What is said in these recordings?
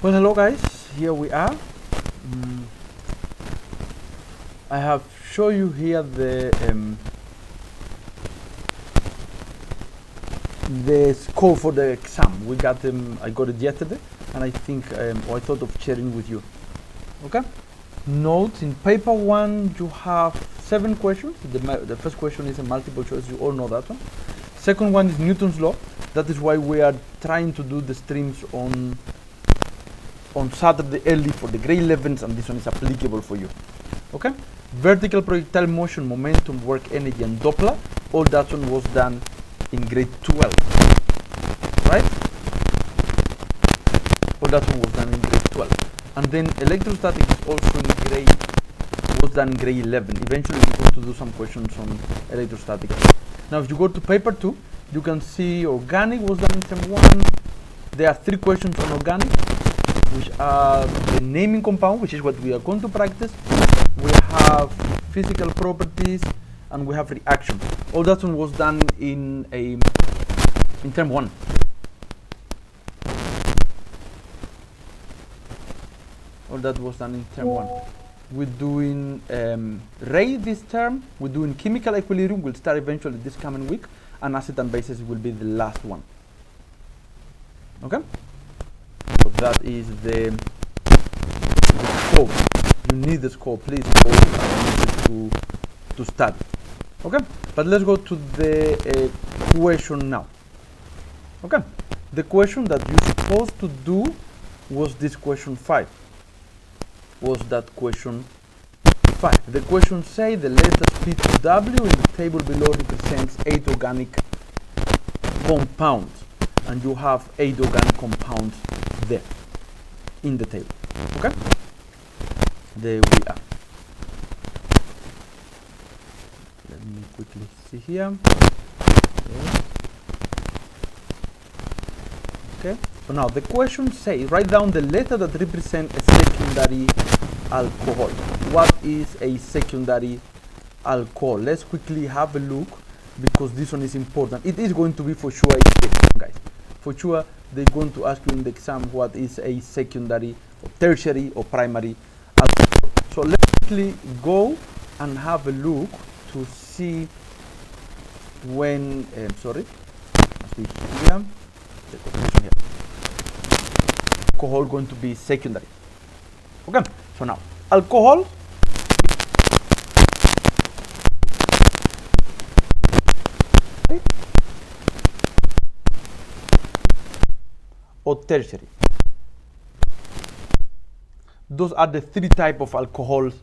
Well, hello guys, here we are. I have shown you here the score for the exam. We got them. I got it yesterday, and I think I thought of sharing with you. Okay. Note: in paper 1 you have 7 questions. The first question is a multiple choice. You all know that one. Second one is Newton's law. That is why we are trying to do the streams on Saturday early for the grade 11s, and this one is applicable for you. Okay. Vertical projectile motion, momentum, work, energy, and Doppler. All that one was done in grade 12, right? All that one was done in grade 12. And then electrostatic is also was done in grade 11. Eventually we're going to do some questions on electrostatic. Now if you go to paper 2, you can see organic was done in term 1. There are 3 questions on organic, which are the naming compound, which is what we are going to practice. We have physical properties, and we have reaction. All that one was done in term 1. All that was done in term 1. We're doing ray this term. We're doing chemical equilibrium. We'll start eventually this coming week, and acid and bases will be the last one. Okay. So that is the scope. You need the scope, please go to study. Okay, but let's go to the question now. Okay, the question that you're supposed to do was this question 5. Was that question 5? The question say the letters P to W in the table below represents 8 organic compounds, and you have 8 organic compounds there in the table. Okay, there we are. Let me quickly see here. Okay, so now the question says write down the letter that represents a secondary alcohol. What is a secondary alcohol? Let's quickly have a look, because this one is important. It is going to be for sure a question, guys. For sure they're going to ask you in the exam what is a secondary or tertiary or primary alcohol. So let's quickly go and have a look to see when sorry, must be here. The definition here. Alcohol going to be secondary. Okay, so now alcohol or tertiary. Those are the 3 types of alcohols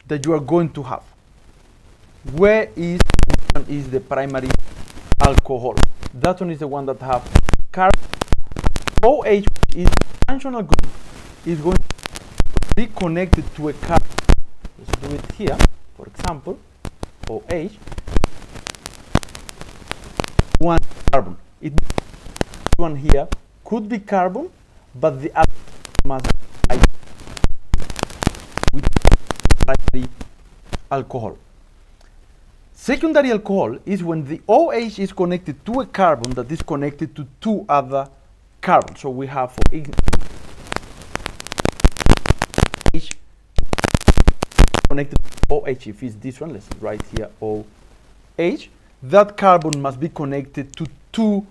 that you are going to have. Where is one is the primary alcohol? That one is the one that have carbon. OH, which is functional group, is going to be connected to a carbon. Let's do it here. For example, OH, one carbon. It one here could be carbon, but the other must be with primary alcohol. Secondary alcohol is when the OH is connected to a carbon that is connected to 2 other carbons. So we have for OH connected to OH. If it's this one, let's write here OH. That carbon must be connected to 2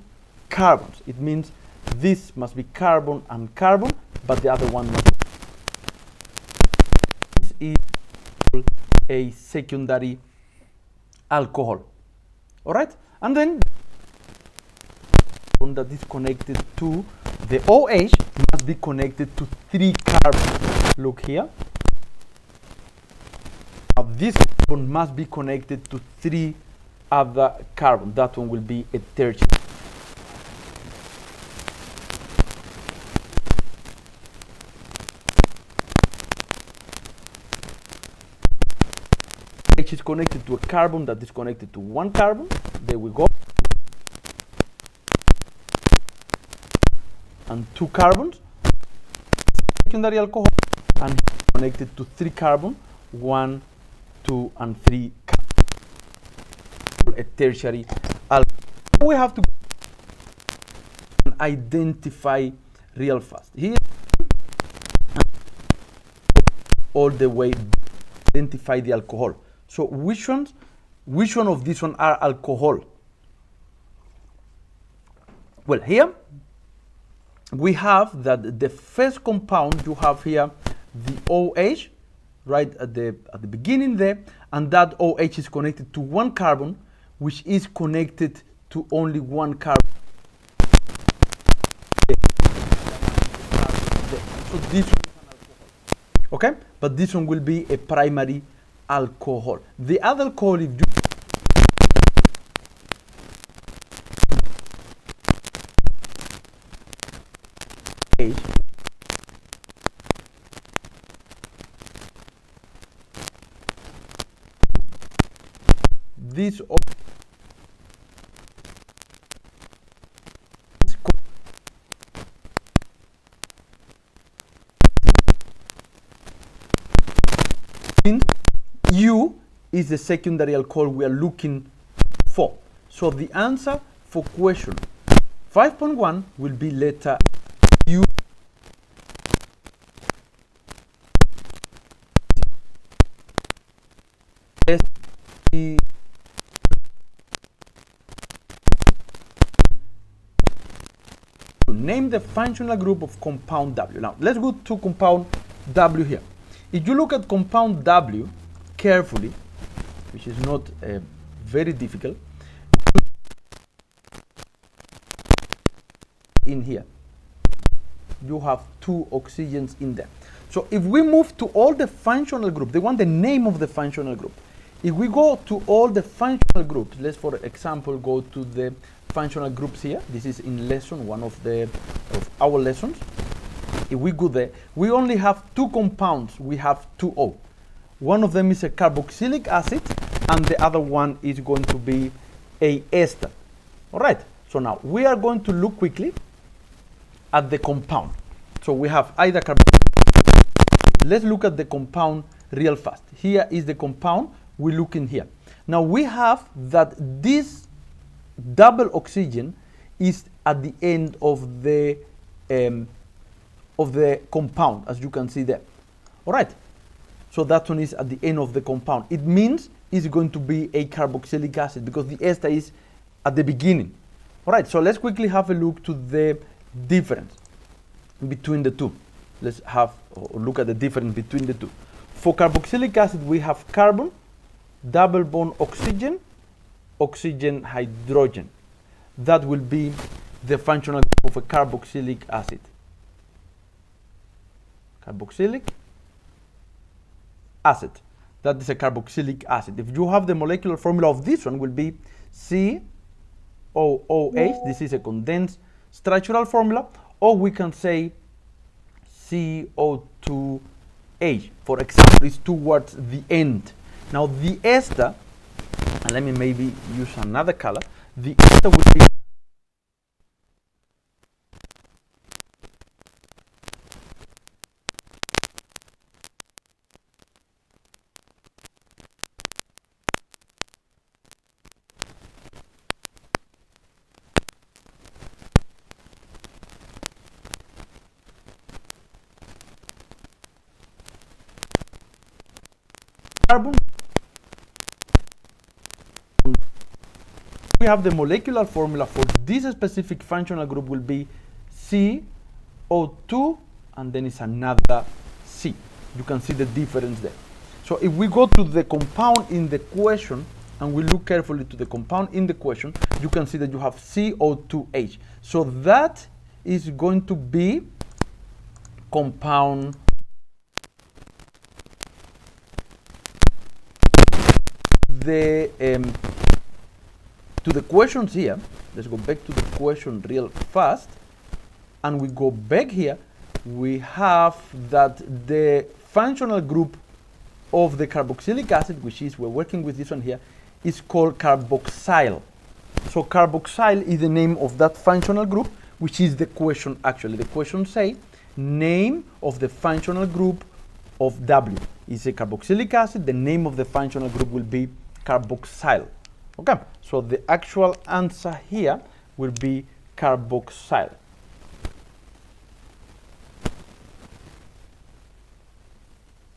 carbons. It means this must be carbon and carbon, but the other one must be. This is a secondary alcohol. All right, and then that is connected to the OH must be connected to 3 carbons. Look here. Now this carbon must be connected to 3 other carbon. That one will be a tertiary. H is connected to a carbon that is connected to one carbon. There we go. And two carbons. Secondary alcohol. And connected to three carbon. 1, 2, and 3 a tertiary alcohol. We have to identify real fast. Here, all the way identify the alcohol. So which one of these one are alcohol? Well, here we have that the first compound you have here the OH right at the beginning there, and that OH is connected to one carbon, which is connected to only one carbon. So this one is an alcohol. Okay, but this one will be a primary alcohol. The other alcohol, if you this U is the secondary alcohol we are looking for. So the answer for question 5.1 will be letter U. Name the functional group of compound W. Now let's go to compound W here. If you look at compound W carefully, which is not very difficult, in here you have two oxygens in there. So if we move to all the functional group, they want the name of the functional group. If we go to all the functional groups, let's for example go to the functional groups here. This is in lesson one of our lessons. If we go there, we only have two compounds. We have two O. One of them is a carboxylic acid, and the other one is going to be a ester. All right. So now we are going to look quickly at the compound. So we have either carboxylic. Let's look at the compound real fast. Here is the compound. We look in here. Now we have that this double oxygen is at the end of the compound, as you can see there. All right. So that one is at the end of the compound. It means it's going to be a carboxylic acid because the ester is at the beginning. All right. So let's quickly have a look to the difference between the two. Let's have a look at the difference between the two. For carboxylic acid, we have carbon, double bond oxygen, oxygen, hydrogen. That will be the functional group of a carboxylic acid. Carboxylic acid. That is a carboxylic acid. If you have the molecular formula of this one, will be COOH. This is a condensed structural formula, or we can say CO2H. For example, it's towards the end. Now the ester, and let me maybe use another color. The ester will be carbon. We have the molecular formula for this specific functional group will be CO2, and then it's another C. You can see the difference there. So if we go to the compound in the question and we look carefully to the compound in the question, you can see that you have CO2H. So that is going to be compound the to the questions here. Let's go back to the question real fast. And we go back here. We have that the functional group of the carboxylic acid, which is, we're working with this one here, is called carboxyl. So carboxyl is the name of that functional group, which is the question actually. The question say, name of the functional group of W is a carboxylic acid. The name of the functional group will be carboxyl. Okay, so the actual answer here will be carboxyl.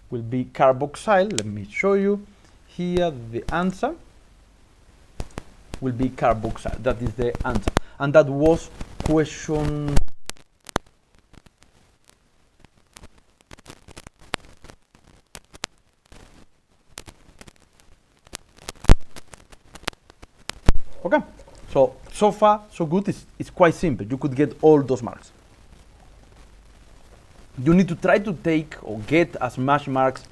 Will be carboxyl. Let me show you here. The answer will be carboxyl. That is the answer, and that was question okay. So far so good. It's quite simple. You could get all those marks. You need to try to take or get as much marks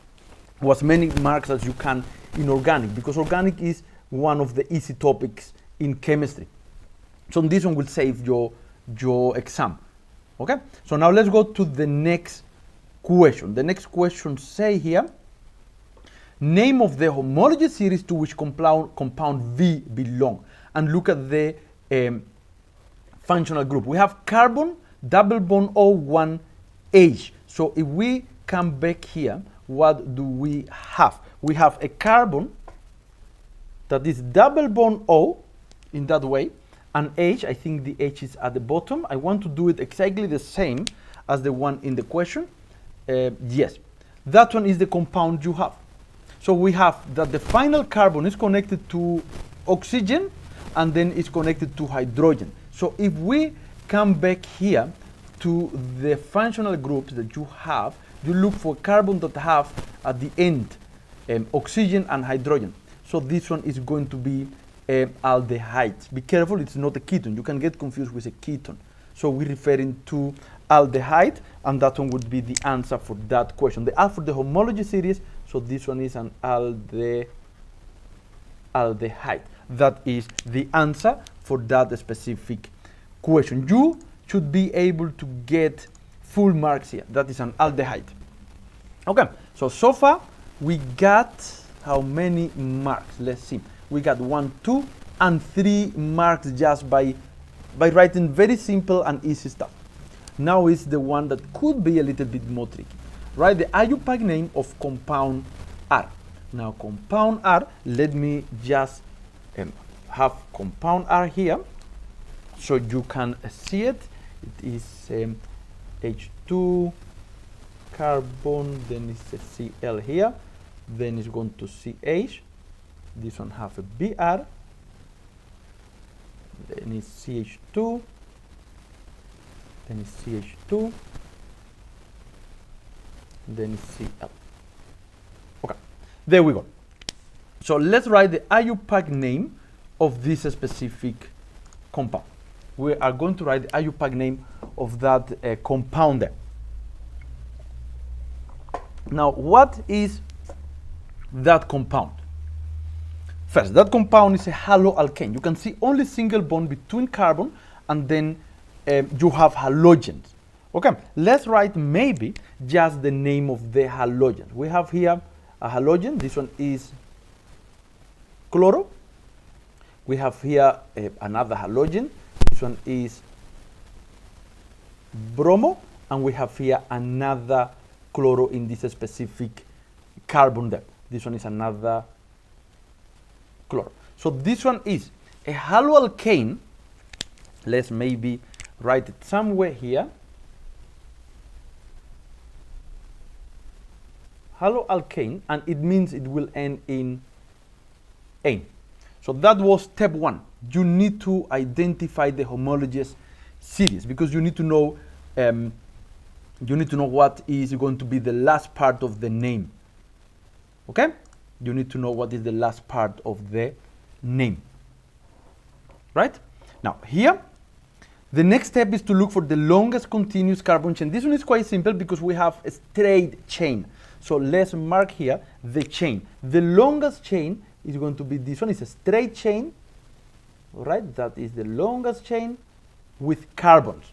or as many marks as you can in organic, because organic is one of the easy topics in chemistry. So this one will save your exam. Okay, so now let's go to the next question. The next question say here, name of the homology series to which compound V belong, and look at the functional group. We have carbon double bond O1 H. So if we come back here, what do we have? We have a carbon that is double bond O in that way, and H, I think the H is at the bottom. I want to do it exactly the same as the one in the question. Yes, that one is the compound you have. So we have that the final carbon is connected to oxygen and then is connected to hydrogen. So if we come back here to the functional groups that you have, you look for carbon that have at the end oxygen and hydrogen. So this one is going to be aldehyde. Be careful, it's not a ketone. You can get confused with a ketone. So we're referring to aldehyde, and that one would be the answer for that question. The R for the homology series, so this one is an aldehyde. That is the answer for that specific question. You should be able to get full marks here. That is an aldehyde. Okay, so far we got how many marks? Let's see. We got 1, 2, and 3 marks just by writing very simple and easy stuff. Now is the one that could be a little bit more tricky. Write the IUPAC name of compound R. Now compound R, let me just have compound R here so you can see it. It is H2 carbon, then it's a Cl here, then it's going to CH. This one have a Br, then it's CH2, then it's CH2, then it's Cl. Okay, there we go. So let's write the IUPAC name of this specific compound. We are going to write the IUPAC name of that compound there. Now, what is that compound? First, that compound is a haloalkane. You can see only single bond between carbon, and then you have halogens. Okay, let's write maybe just the name of the halogen. We have here a halogen. This one is chloro. We have here another halogen. This one is bromo, and we have here another chloro in this specific carbon there. This one is another chloro. So this one is a haloalkane. Let's maybe write it somewhere here. Haloalkane, and it means it will end in ane. So that was step 1. You need to identify the homologous series, because you need to know what is going to be the last part of the name. Okay? You need to know what is the last part of the name. Right? Now here, the next step is to look for the longest continuous carbon chain. This one is quite simple because we have a straight chain. So let's mark here the chain. The longest chain is going to be this one. It's a straight chain. All right, that is the longest chain with carbons.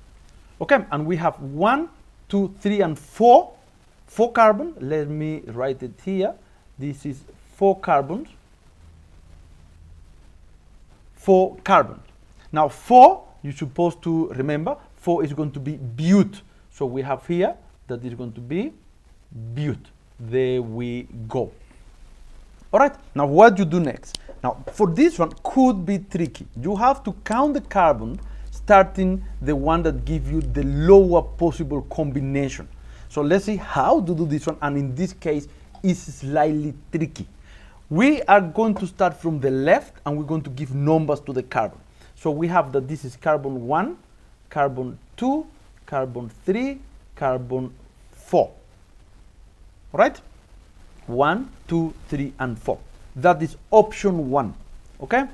Okay, and we have 1, 2, 3, and 4. 4 carbon. Let me write it here. This is 4 carbons. 4 carbons. Now 4, you're supposed to remember, 4 is going to be bute. So we have here that is going to be bute. There we go. All right, now what you do next? Now for this one could be tricky. You have to count the carbon starting the one that gives you the lower possible combination. So let's see how to do this one, and in this case it's slightly tricky. We are going to start from the left and we're going to give numbers to the carbon. So we have that this is carbon 1, carbon 2, carbon 3, carbon 4. All right? 1, 2, 3, and 4. That is option 1. Okay?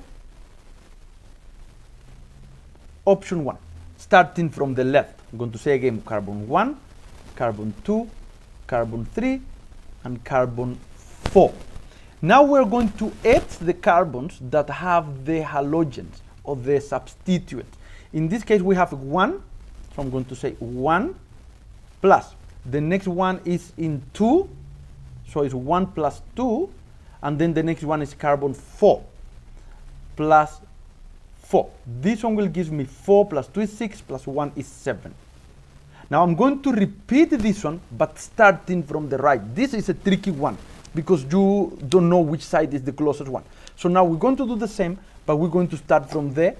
Option 1. Starting from the left. I'm going to say again carbon 1, carbon 2, carbon 3, and carbon 4. Now we're going to add the carbons that have the halogens or the substituents. In this case we have 1, so I'm going to say 1 plus. The next one is in 2, so it's 1 plus 2, and then the next one is carbon 4 plus 4. This one will give me 4 plus 2 is 6 plus 1 is 7. Now I'm going to repeat this one, but starting from the right. This is a tricky one because you don't know which side is the closest one. So now we're going to do the same, but we're going to start from the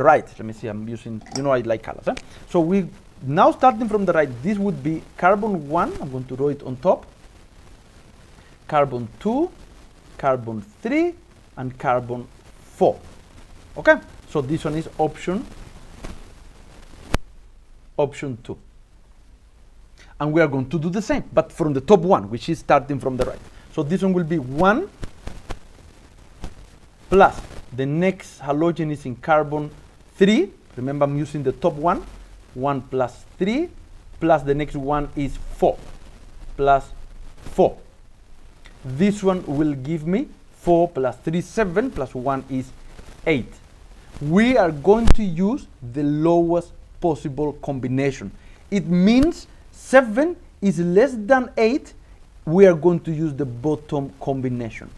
right. Let me see, I'm using, I like colors. So we now starting from the right, this would be carbon 1, I'm going to draw it on top, carbon 2, carbon 3, and carbon 4. Okay, so this one is option 2. And we are going to do the same, but from the top one, which is starting from the right. So this one will be 1 plus the next halogen is in carbon 3. Remember, I'm using the top one. 1 plus 3 plus the next one is 4 plus 4. This one will give me 4 plus 3, 7 plus 1 is 8. We are going to use the lowest possible combination. It means 7 is less than 8. We are going to use the bottom combination.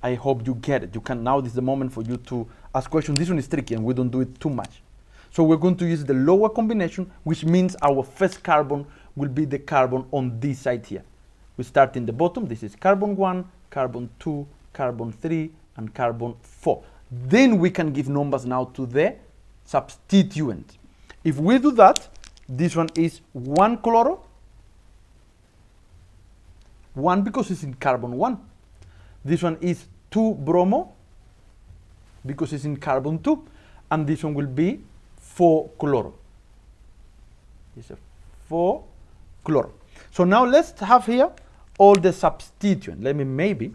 I hope you get it. You can now, this is the moment for you to ask questions. This one is tricky and we don't do it too much. So we're going to use the lower combination, which means our first carbon will be the carbon on this side here. We start in the bottom. This is carbon 1, carbon 2, carbon 3, and carbon 4. Then we can give numbers now to the substituent. If we do that, this one is 1 chloro, 1 because it's in carbon 1. This one is 2 bromo because it's in carbon 2. And this one will be 4 chloro. It's a 4 chloro. So now let's have here all the substituent. Let me maybe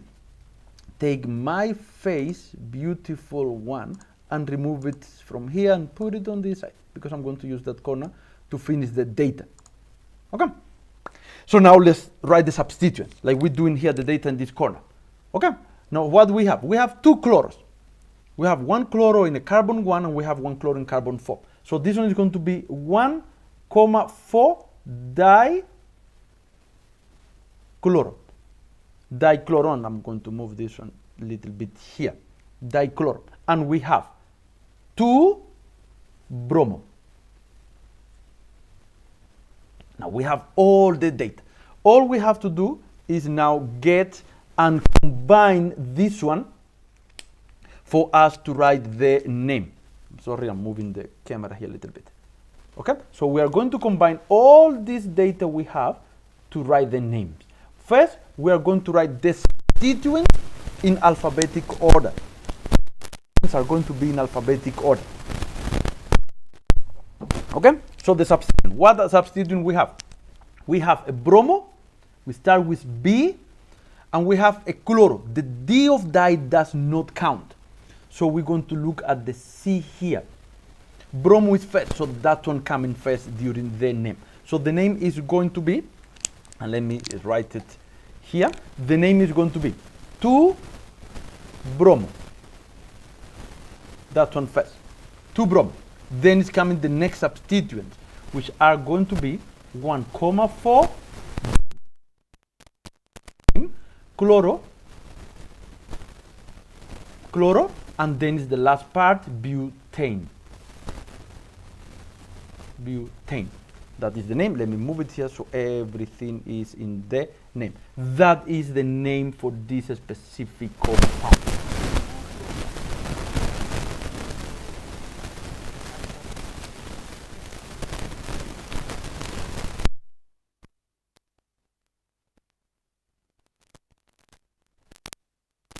take my face, beautiful one, and remove it from here and put it on this side because I'm going to use that corner to finish the data. Okay? So now let's write the substituent, like we're doing here the data in this corner. Okay? Now what do we have? We have 2 chloros. We have 1 chloro in a carbon 1 and we have 1 chloro in carbon 4. So this one is going to be 1, 4 dichloro. Dichloron, I'm going to move this one a little bit here. Dichloron. And we have 2 bromo. Now we have all the data. All we have to do is now get and combine this one for us to write the name. Sorry, I'm moving the camera here a little bit. Okay, so we are going to combine all this data we have to write the names. First, we are going to write the substituents in alphabetic order. These are going to be in alphabetic order. Okay, so the substituent. What substituent we have? We have a bromo. We start with B, and we have a chloro. The D of di does not count. So we're going to look at the C here. Bromo is first, so that one coming first during the name. So the name is going to be, and let me write it here. The name is going to be 2 bromo. that one first. 2 brom. Then it's coming the next substituents, which are going to be 1,4 chloro, and then is the last part, butane. Butane. That is the name. Let me move it here so everything is in the name. That is the name for this specific compound.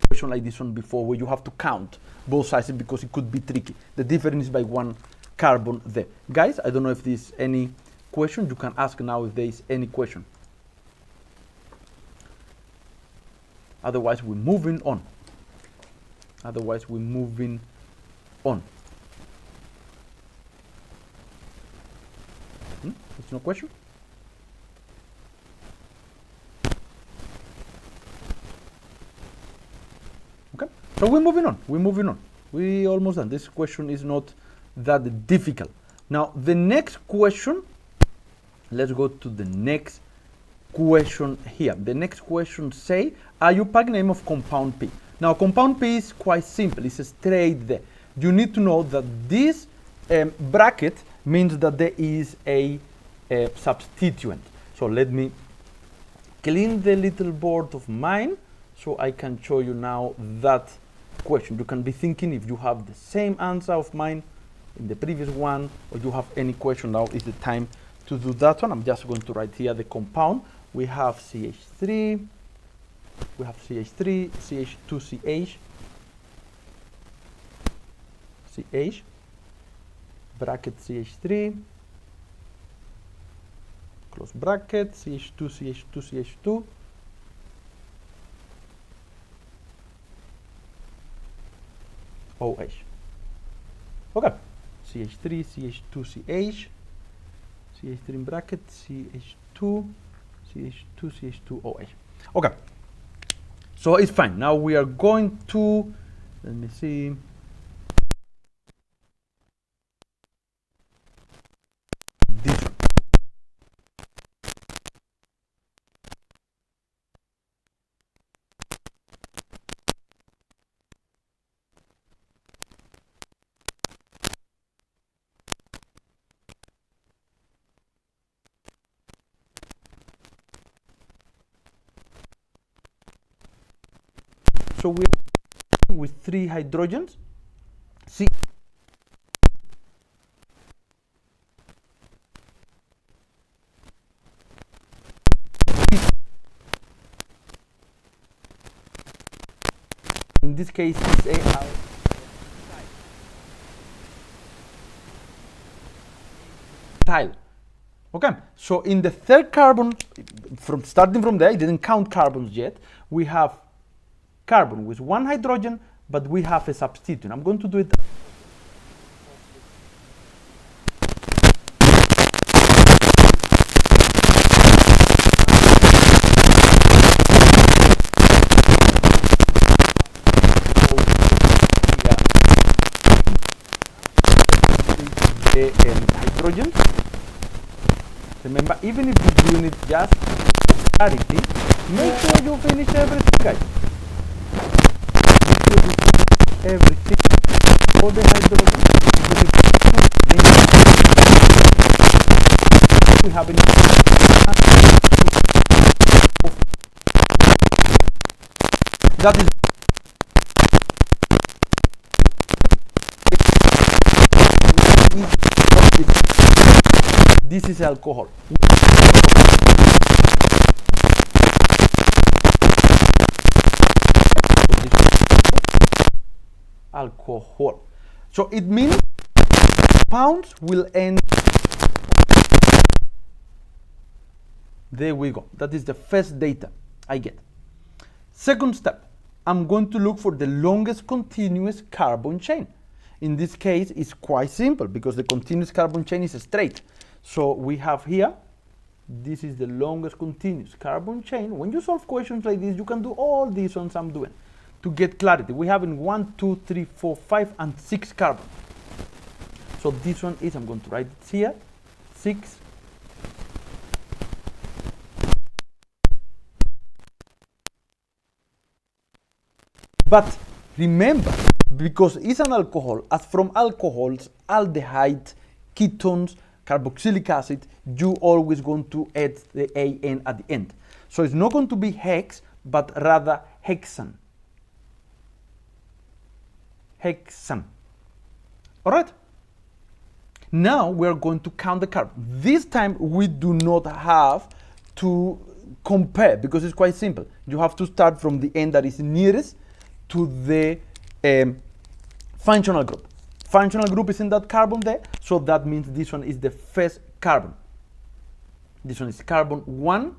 Question like this one before, where you have to count both sides because it could be tricky. The difference is by 1 carbon there. Guys, I don't know if there's any question. You can ask now if there is any question. Otherwise, we're moving on. There's no question? Okay, so we're moving on. We're almost done. This question is not that difficult. Now, the next question, let's go to the next question here. The next question say, IUPAC name of compound P. Now, compound P is quite simple. It's straight there. You need to know that this bracket means that there is a substituent. So let me clean the little board of mine so I can show you now that question. You can be thinking if you have the same answer of mine in the previous one, or you have any question, now is the time to do that one. I'm just going to write here the compound. We have CH3, CH2CH, CH, bracket CH3, close bracket, CH2, OH. Okay, CH3, CH2, CH3 in bracket, CH2, OH. Okay, so it's fine. Now we are going to, let me see. This one. So we are with 3 hydrogens. See, in this case, it's a tile. Okay, so in the 3rd carbon, starting from there, it didn't count carbons yet. We have carbon with 1 hydrogen, but we have a substituent. I'm going to do it. The hydrogen. Remember, even if you're doing it just for clarity, make sure you finish everything, guys. Everything for the hydrogen. We have that is this is alcohol. Alcohol. So it means compounds will end. There we go. That is the first data I get. Second step, I'm going to look for the longest continuous carbon chain. In this case, it's quite simple because the continuous carbon chain is straight. So we have here, this is the longest continuous carbon chain. When you solve questions like this, you can do all these ones I'm doing. to get clarity. We have in 1, 2, 3, 4, 5, and 6 carbon. So this one is, I'm going to write it here, 6. But remember, because it's an alcohol, as from alcohols, aldehydes, ketones, carboxylic acid, you always going to add the AN at the end. So it's not going to be hex, but rather hexane. Hexane. All right? Now we're going to count the carbon. This time we do not have to compare because it's quite simple. You have to start from the end that is nearest to the functional group. Functional group is in that carbon there, so that means this one is the first carbon. This one is carbon 1,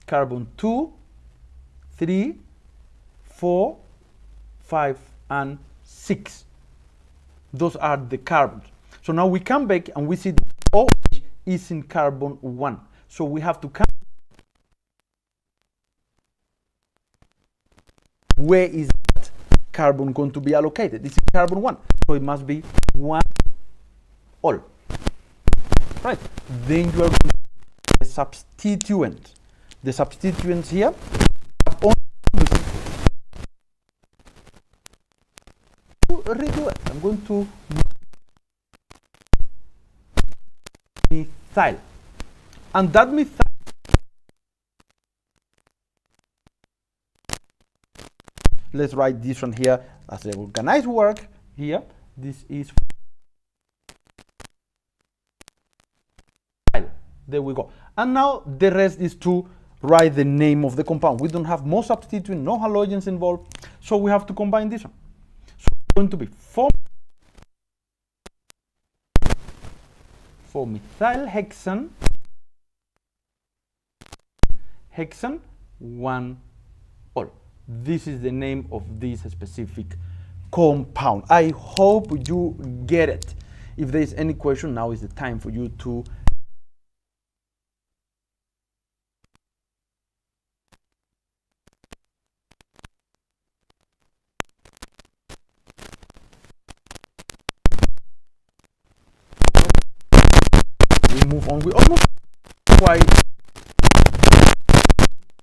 carbon 2, 3, 4, 5, and 6. Those are the carbons. So now we come back and we see that OH is in carbon 1. So we have to count where is that carbon going to be allocated. This is carbon 1. So it must be 1 all. Right. Then you are going to the substituent. The substituents here have only redo it. I'm going to methyl. And that methyl let's write this one here as the organized work here. This is there we go. And now the rest is to write the name of the compound. We don't have more substituent, no halogens involved, so we have to combine this one. So it's going to be 4-methyl hexane, hexane 1 all. This is the name of this specific compound. I hope you get it. If there is any question, now is the time for you to we move on. We almost quite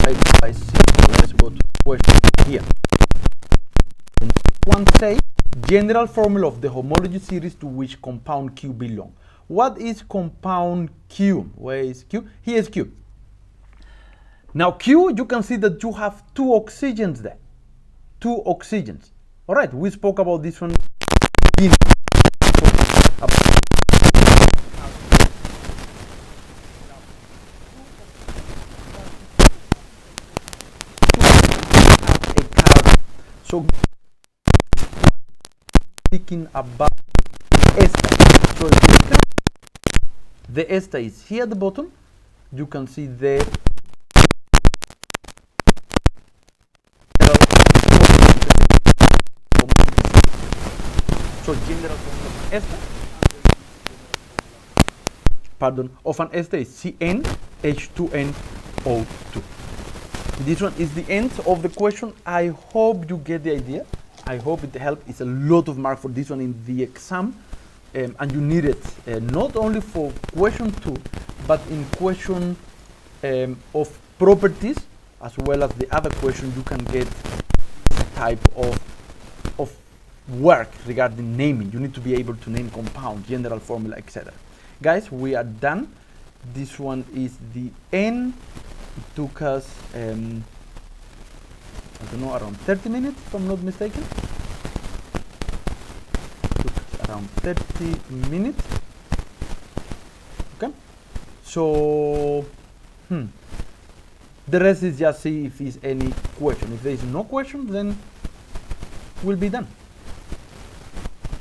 let's go to question here. One say general formula of the homology series to which compound Q belong. What is compound Q? Where is Q? Here is Q. Now Q, you can see that you have 2 oxygens there. 2 oxygens. All right, we spoke about this one. So speaking about ester. So the ester is here at the bottom. You can see the so general formula of ester. Pardon, of an ester is CnH2nO2. This one is the end of the question. I hope you get the idea. I hope it helped. It's a lot of mark for this one in the exam, and you need it not only for question 2, but in question of properties as well as the other question. You can get type of work regarding naming. You need to be able to name compound, general formula, etc. Guys, we are done. This one is the end. It took us, I don't know, around 30 minutes, if I'm not mistaken. It took us around 30 minutes. Okay. So, the rest is just see if there's any question. If there is no question, then we'll be done.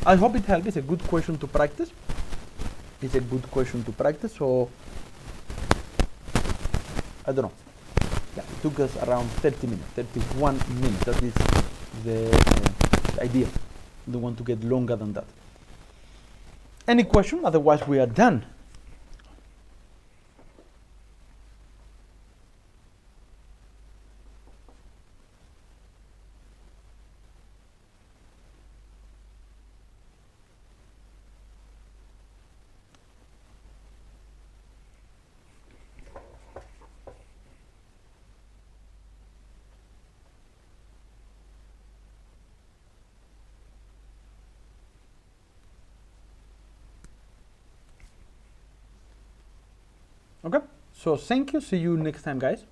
I hope it helped. It's a good question to practice. It's a good question to practice. So, I don't know. Yeah, it took us around 30 minutes, 31 minutes. That is the idea. We don't want to get longer than that. Any question? Otherwise, we are done. Okay, so thank you, see you next time, guys.